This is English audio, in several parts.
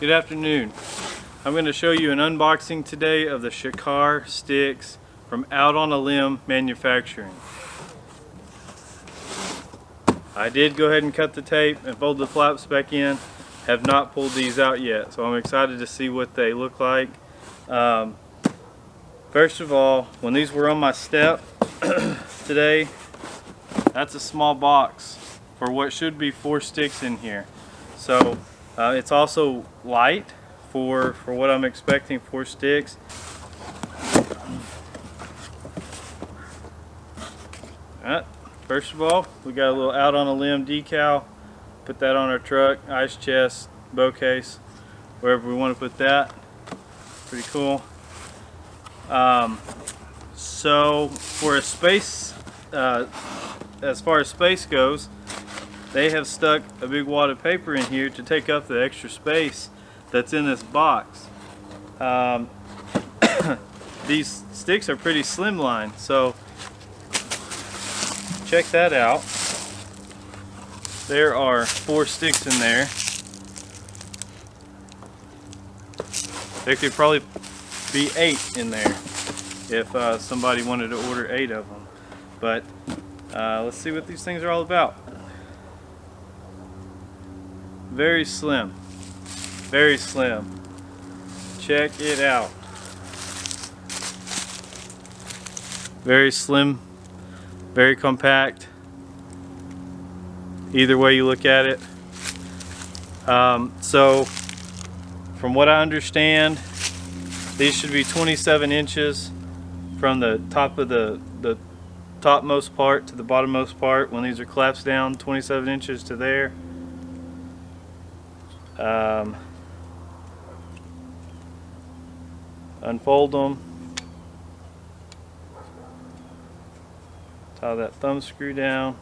Good afternoon. I'm going to show you an unboxing today of the Shikar sticks from Out on a Limb Manufacturing. I did go ahead and cut the tape and fold the flaps back in. Have not pulled these out yet, so I'm excited to see what they look like. First of all, when these were on my step today, that's a small box for what should be 4 sticks in here. So it's also light for what I'm expecting, 4 sticks. Alright, first of all, we got a little Out on a Limb decal. Put that on our truck, ice chest, bow case, wherever we want to put that. Pretty cool. So for a space, as far as space goes, they have stuck a big wad of paper in here to take up the extra space that's in this box. These sticks are pretty slimline, so check that out. There are 4 sticks in there. There could probably be 8 in there if somebody wanted to order 8 of them. But let's see what these things are all about. Very slim. Very slim. Check it out. Very slim. Very compact. Either way you look at it. So from what I understand, these should be 27 inches from the top of the topmost part to the bottommost part. When these are collapsed down, 27 inches to there. Unfold them. Tie that thumb screw down.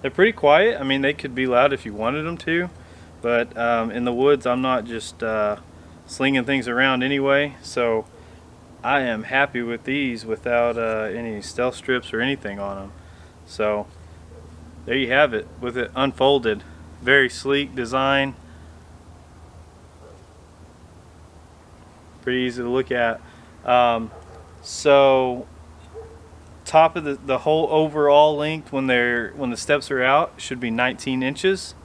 They're pretty quiet. I mean, they could be loud if you wanted them to, but in the woods I'm not just slinging things around anyway, so I am happy with these without any stealth strips or anything on them. So there you have it, with it unfolded. Very sleek design, pretty easy to look at. So top of the whole overall length when the steps are out should be 19 inches,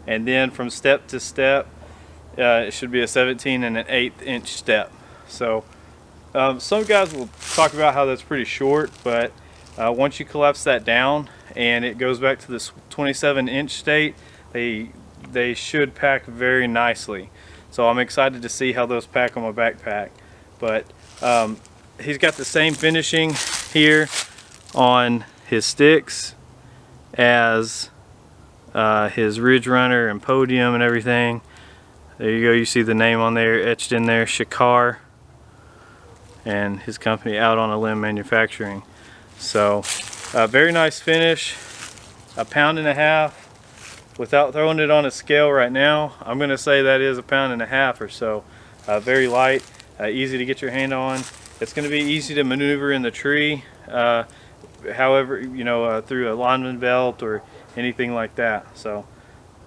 and then from step to step it should be a 17 and an 1/8 inch step. So some guys will talk about how that's pretty short, but once you collapse that down and it goes back to this 27 inch state, they should pack very nicely. So I'm excited to see how those pack on my backpack. But he's got the same finishing here on his sticks as his Ridge Runner and Podium and everything. There you go, you see the name on there etched in there, Shikar, and his company Out on a Limb Manufacturing. So very nice finish. 1.5 pounds. Without throwing it on a scale right now, I'm going to say that is 1.5 pounds or so. Very light, easy to get your hand on. It's going to be easy to maneuver in the tree, however, you know, through a lineman belt or anything like that. So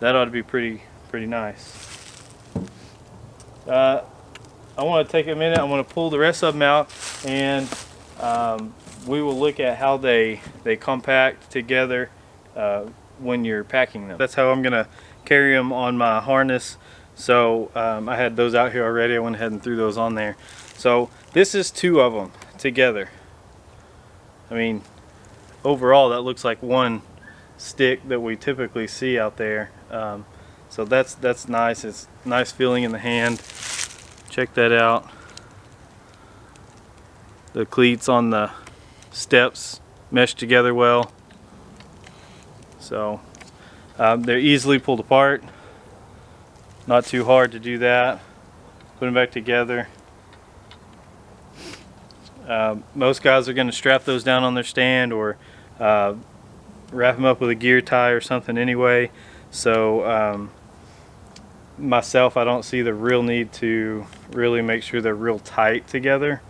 that ought to be pretty nice. I want to take a minute. I want to pull the rest of them out, and we will look at how they compact together when you're packing them. That's how I'm going to carry them on my harness. So I had those out here already. I went ahead and threw those on there. So this is 2 of them together. I mean, overall that looks like 1 stick that we typically see out there. So that's nice. It's nice feeling in the hand. Check that out. The cleats on the steps mesh together well. So they're easily pulled apart. Not too hard to do that. Put them back together. Most guys are going to strap those down on their stand or wrap them up with a gear tie or something anyway. So myself, I don't see the real need to really make sure they're real tight together.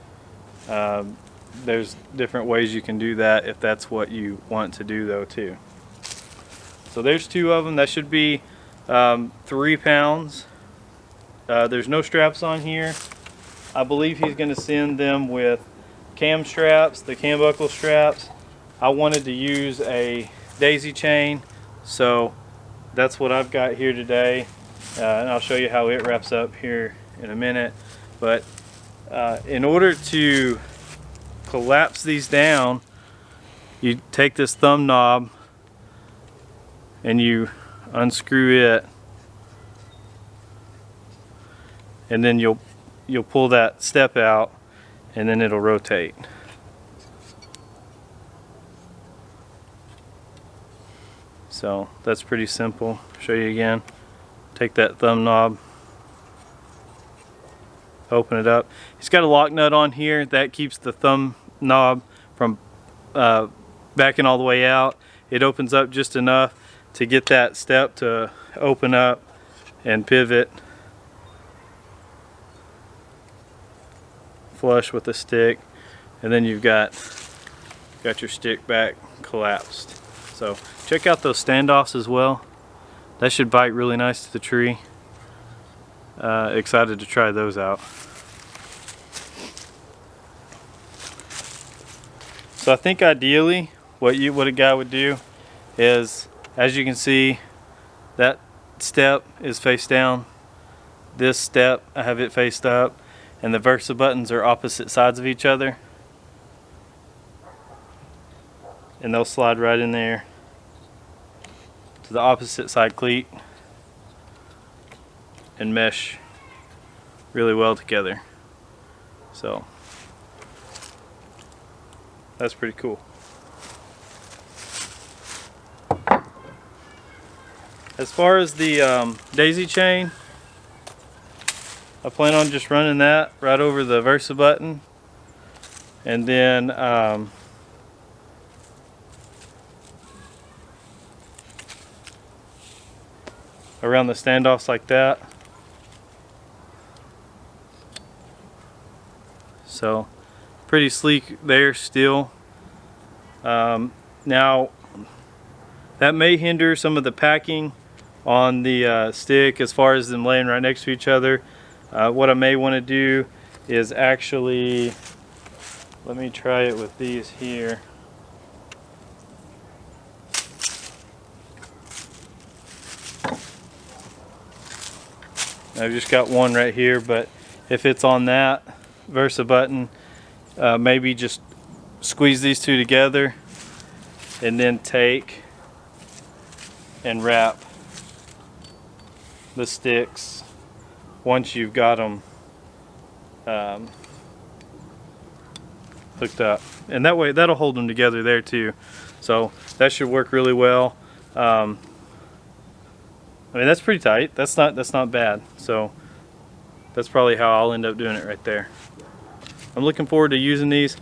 There's different ways you can do that if that's what you want to do though too. So there's 2 of them. That should be 3 pounds. There's no straps on here. I believe he's going to send them with cam straps, the cam buckle straps. I wanted to use a daisy chain, so that's what I've got here today, and I'll show you how it wraps up here in a minute. But in order to collapse these down, you take this thumb knob and you unscrew it, and then you'll pull that step out, and then it'll rotate. So that's pretty simple. Show you again. Take that thumb knob, open it up. It's got a lock nut on here that keeps the thumb knob from backing all the way out. It opens up just enough to get that step to open up and pivot flush with the stick, and then you've got your stick back collapsed. So check out those standoffs as well. That should bite really nice to the tree. Excited to try those out. So I think ideally what a guy would do is, as you can see, that step is face down. This step, I have it faced up, and the Versa buttons are opposite sides of each other. And they'll slide right in there to the opposite side cleat and mesh really well together. So that's pretty cool. As far as the daisy chain, I plan on just running that right over the Versa button, and then around the standoffs like that. So pretty sleek there still. Now that may hinder some of the packing on the stick as far as them laying right next to each other. What I may want to do is actually, let me try it with these here. I've just got one right here, but if it's on that Versa button, maybe just squeeze these 2 together and then take and wrap the sticks once you've got them hooked up, and that way that'll hold them together there too. So that should work really well. I mean, that's pretty tight. That's not bad. So that's probably how I'll end up doing it right there. I'm looking forward to using these.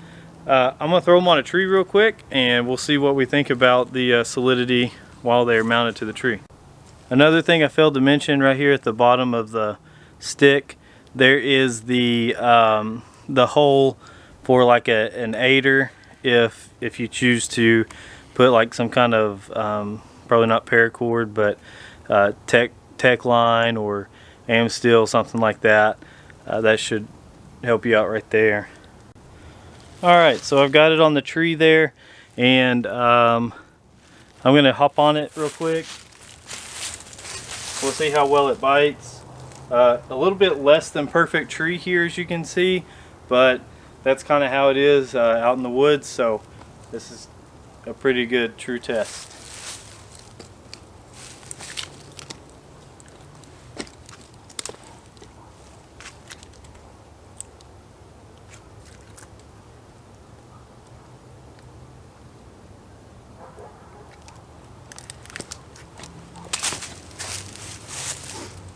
I'm gonna throw them on a tree real quick, and we'll see what we think about the solidity while they're mounted to the tree. Another thing I failed to mention, right here at the bottom of the stick, there is the hole for like an aider if you choose to put like some kind of probably not paracord, but tech line or am steel, something like that. That should help you out right there. Alright, so I've got it on the tree there, and I'm gonna hop on it real quick. We'll see how well it bites. A little bit less than perfect tree here, as you can see, but that's kind of how it is out in the woods, so this is a pretty good true test.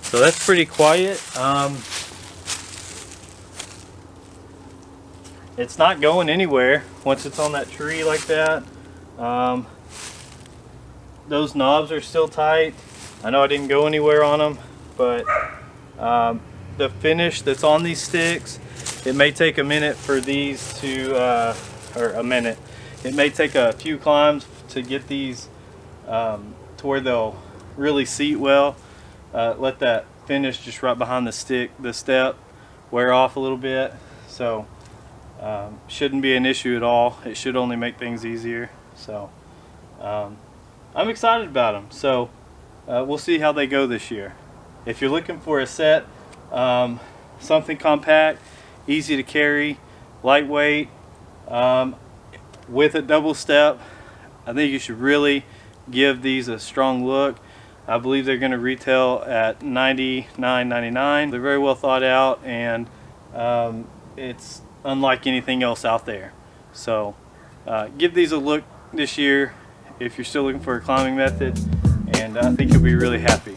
So that's pretty quiet. It's not going anywhere once it's on that tree like that. Those knobs are still tight. I know I didn't go anywhere on them, but the finish that's on these sticks, it may take a minute for these to, or a minute. It may take a few climbs to get these to to where they'll really seat well. Let that finish just right behind the step, wear off a little bit. So shouldn't be an issue at all. It should only make things easier. So I'm excited about them. So we'll see how they go this year. If you're looking for a set, something compact, easy to carry, lightweight, with a double step, I think you should really give these a strong look. I believe they're going to retail at $99.99. They're very well thought out, and it's unlike anything else out there. So give these a look this year if you're still looking for a climbing method, and I think you'll be really happy.